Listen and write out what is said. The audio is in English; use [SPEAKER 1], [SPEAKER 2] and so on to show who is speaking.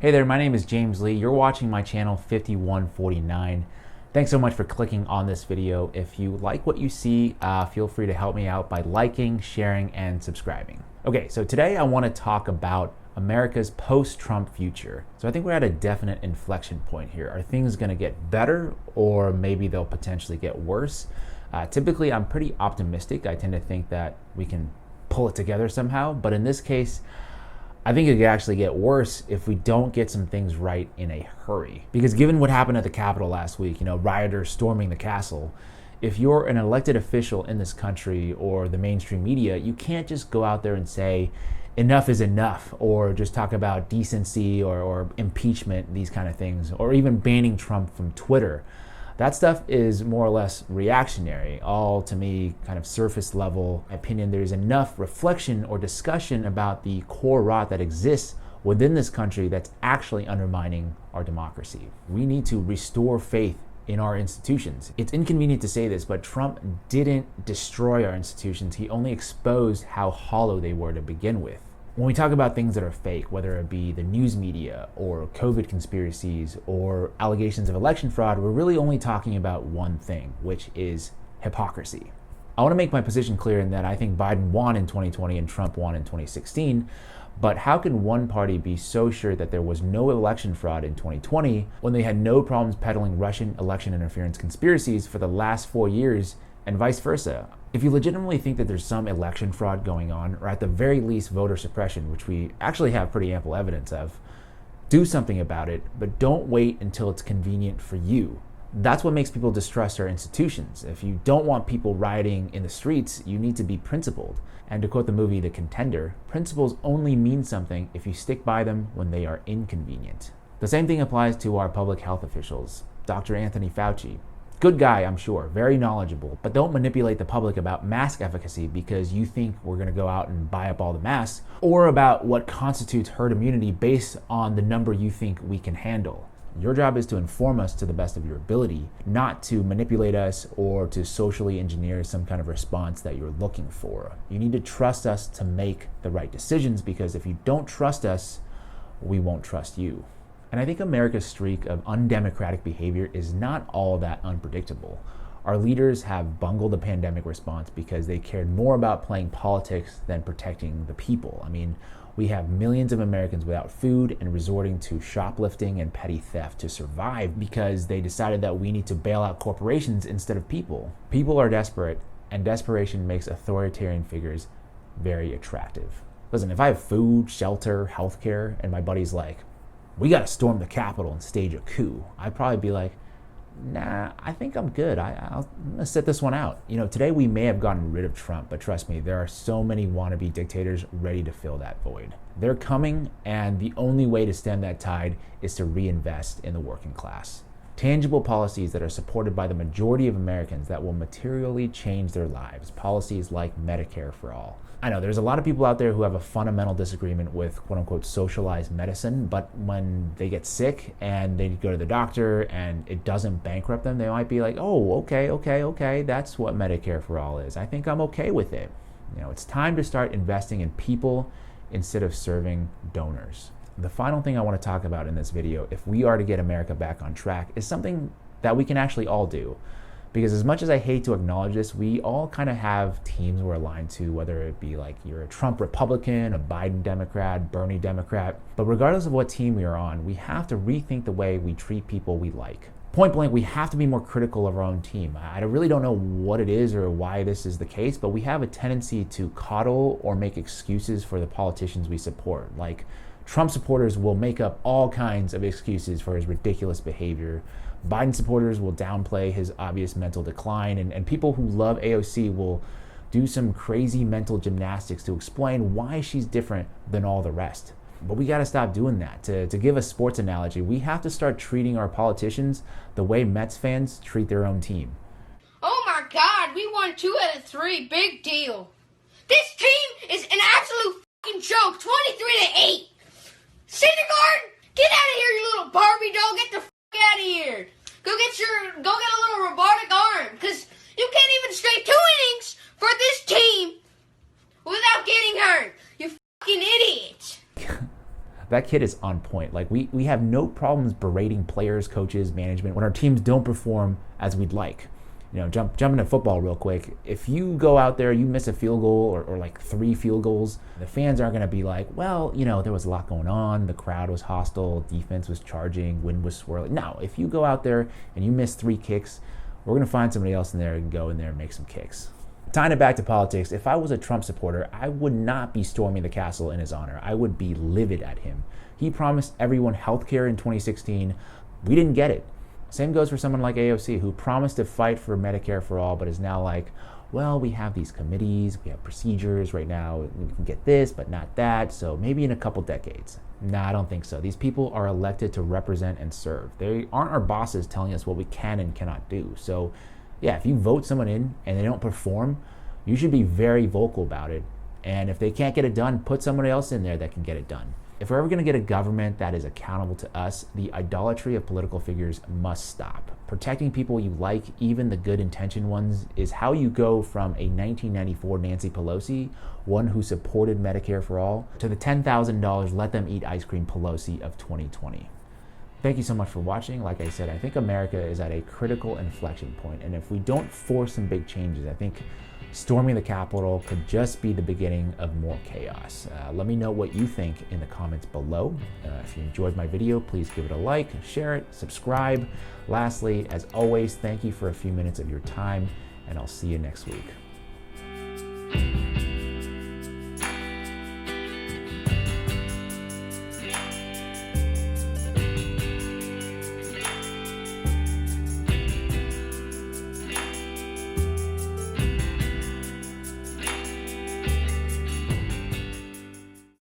[SPEAKER 1] Hey there, my name is James Lee. You're watching my channel 5149. Thanks so much for clicking on this video. If you like what you see, feel free to help me out by liking, sharing, and subscribing. Okay, so today I want to talk about America's post-Trump future. So I think we're at a definite inflection point here. Are things going to get better, or maybe they'll potentially get worse? Typically, I'm pretty optimistic. I tend to think that we can pull it together somehow, but in this case, I think it could actually get worse if we don't get some things right in a hurry. Because given what happened at the Capitol last week, rioters storming the castle, if you're an elected official in this country or the mainstream media, you can't just go out there and say, enough is enough, or just talk about decency or impeachment, these kind of things, or even banning Trump from Twitter. That stuff is more or less reactionary, all to me kind of surface level opinion. There's enough reflection or discussion about the core rot that exists within this country that's actually undermining our democracy. We need to restore faith in our institutions. It's inconvenient to say this, but Trump didn't destroy our institutions. He only exposed how hollow they were to begin with. When we talk about things that are fake, whether it be the news media or COVID conspiracies or allegations of election fraud, we're really only talking about one thing, which is hypocrisy. I want to make my position clear in that I think Biden won in 2020 and Trump won in 2016, but how can one party be so sure that there was no election fraud in 2020 when they had no problems peddling Russian election interference conspiracies for the last 4 years, and vice versa? If you legitimately think that there's some election fraud going on, or at the very least voter suppression, which we actually have pretty ample evidence of, do something about it, but don't wait until it's convenient for you. That's what makes people distrust our institutions. If you don't want people rioting in the streets, you need to be principled. And to quote the movie The Contender, principles only mean something if you stick by them when they are inconvenient. The same thing applies to our public health officials. Dr. Anthony Fauci. Good guy, I'm sure, very knowledgeable, but don't manipulate the public about mask efficacy because you think we're going to go out and buy up all the masks, or about what constitutes herd immunity based on the number you think we can handle. Your job is to inform us to the best of your ability, not to manipulate us or to socially engineer some kind of response that you're looking for. You need to trust us to make the right decisions, because if you don't trust us, we won't trust you. And I think America's streak of undemocratic behavior is not all that unpredictable. Our leaders have bungled the pandemic response because they cared more about playing politics than protecting the people. I mean, we have millions of Americans without food and resorting to shoplifting and petty theft to survive because they decided that we need to bail out corporations instead of people. People are desperate, and desperation makes authoritarian figures very attractive. Listen, if I have food, shelter, healthcare, and my buddy's like, we got to storm the Capitol and stage a coup, I'd probably be like, nah, I think I'm good. I'm going to sit this one out. Today we may have gotten rid of Trump, but trust me, there are so many wannabe dictators ready to fill that void. They're coming, and the only way to stem that tide is to reinvest in the working class. Tangible policies that are supported by the majority of Americans that will materially change their lives. Policies like Medicare for all. I know there's a lot of people out there who have a fundamental disagreement with quote unquote socialized medicine, but when they get sick and they go to the doctor and it doesn't bankrupt them, they might be like, oh, okay, that's what Medicare for all is. I think I'm okay with it. It's time to start investing in people instead of serving donors. The final thing I want to talk about in this video, if we are to get America back on track, is something that we can actually all do. Because as much as I hate to acknowledge this, we all kind of have teams we're aligned to, whether it be like you're a Trump Republican, a Biden Democrat, Bernie Democrat. But regardless of what team we are on, we have to rethink the way we treat people we like. Point blank, we have to be more critical of our own team. I really don't know what it is or why this is the case, but we have a tendency to coddle or make excuses for the politicians we support. Like, Trump supporters will make up all kinds of excuses for his ridiculous behavior. Biden supporters will downplay his obvious mental decline, and people who love AOC will do some crazy mental gymnastics to explain why she's different than all the rest. But we got to stop doing that. To give a sports analogy, we have to start treating our politicians the way Mets fans treat their own team.
[SPEAKER 2] Oh my God, we won 2 out of 3. Big deal. This team is an absolute fucking joke. 23-8. Syndergaard, get out of here, you little Barbie doll. Get the fuck out of here. Go get a little robotic arm, because you can't even stray 2 innings for this team without getting hurt. You fucking idiot.
[SPEAKER 1] That kid is on point. Like we have no problems berating players, coaches, management when our teams don't perform as we'd like. You know, jump into football real quick. If you go out there, you miss a field goal or like 3 field goals, the fans aren't going to be like, well, you know, there was a lot going on. The crowd was hostile. Defense was charging. Wind was swirling. No, if you go out there and you miss 3 kicks, we're going to find somebody else in there and go in there and make some kicks. Tying it back to politics, if I was a Trump supporter, I would not be storming the castle in his honor. I would be livid at him. He promised everyone health care in 2016. We didn't get it. Same goes for someone like AOC, who promised to fight for Medicare for all, but is now like, well, we have these committees, we have procedures right now, we can get this, but not that, so maybe in a couple decades. Nah, I don't think so. These people are elected to represent and serve. They aren't our bosses telling us what we can and cannot do. So yeah, if you vote someone in and they don't perform, you should be very vocal about it. And if they can't get it done, put somebody else in there that can get it done. If we're ever going to get a government that is accountable to us, the idolatry of political figures must stop. Protecting people you like, even the good intentioned ones, is how you go from a 1994 Nancy Pelosi, one who supported Medicare for all, to the $10,000 let them eat ice cream Pelosi of 2020. Thank you so much for watching. Like I said, I think America is at a critical inflection point, and if we don't force some big changes, I think storming the Capitol could just be the beginning of more chaos. Let me know what you think in the comments below. If you enjoyed my video, please give it a like, share it, subscribe. Lastly, as always, thank you for a few minutes of your time, and I'll see you next week.